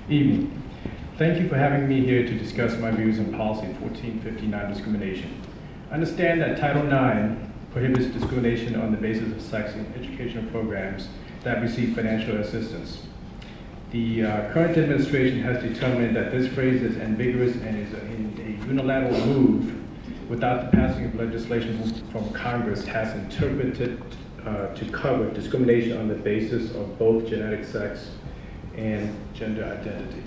Evening. Thank you for having me here to discuss my views on policy 1459 discrimination. I understand that Title IX prohibits discrimination on the basis of sex in educational programs that receive financial assistance. The current administration has determined that this phrase is ambiguous and is in a unilateral move without the passing of legislation from Congress has interpreted to cover discrimination on the basis of both genetic sex and gender identity.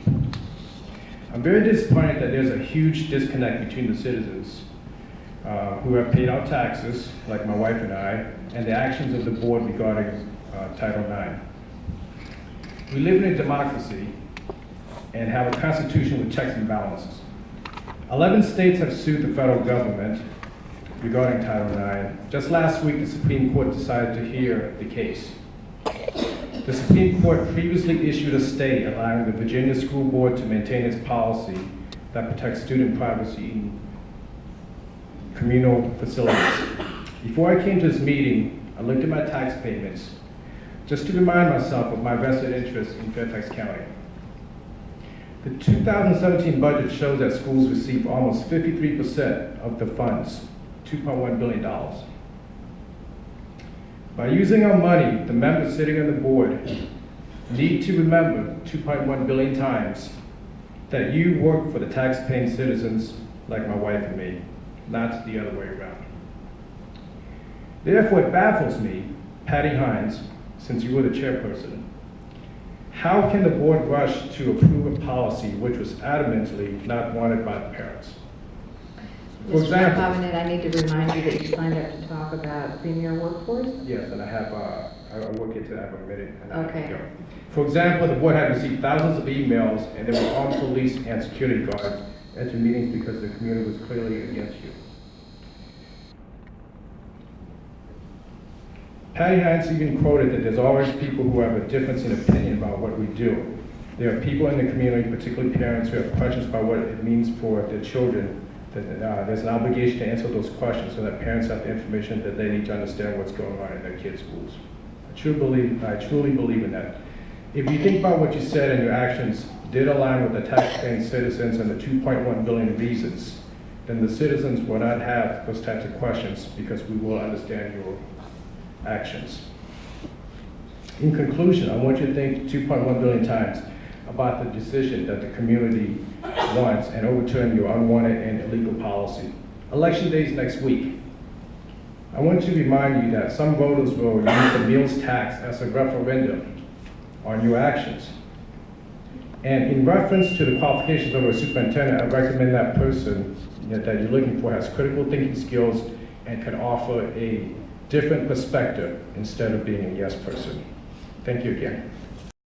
I'm very disappointed that there's a huge disconnect between the citizens who have paid our taxes, like my wife and I, and the actions of the board regarding Title IX. We live in a democracy and have a constitution with checks and balances. 11 states have sued the federal government regarding Title IX. Just last week, the Supreme Court decided to hear the case. The Supreme Court previously issued a stay allowing the Virginia School Board to maintain its policy that protects student privacy in communal facilities. Before I came to this meeting, I looked at my tax payments just to remind myself of my vested interest in Fairfax County. The 2017 budget shows that schools receive almost 53% of the funds, $2.1 billion. By using our money, the members sitting on the board need to remember 2.1 billion times that you work for the tax-paying citizens like my wife and me, not the other way around. Therefore, it baffles me, Patty Hines, since you were the chairperson, how can the board rush to approve a policy which was adamantly not wanted by the parents? For example, I need to remind you that you signed up to talk about premier workforce. yes, and I will get to that in a minute. Okay. For example, the board had received thousands of emails and there were armed police and security guards at your meetings because the community was clearly against you. Patty Hines even quoted that there's always people who have a difference in opinion about what we do. There are people in the community, particularly parents, who have questions about what it means for their children. That there's an obligation to answer those questions so that parents have the information that they need to understand what's going on in their kids' schools. I truly believe in that. If you think about what you said and your actions did align with the tax-paying citizens and the 2.1 billion reasons, then the citizens will not have those types of questions because we will understand your actions. In conclusion, I want you to think 2.1 billion times about the decision that the community wants and overturn your unwanted and illegal policy. Election day is next week. I want to remind you that some voters will use the meals tax as a referendum on your actions. And in reference to the qualifications of a superintendent, I recommend that person that you're looking for has critical thinking skills and can offer a different perspective instead of being a yes person. Thank you again.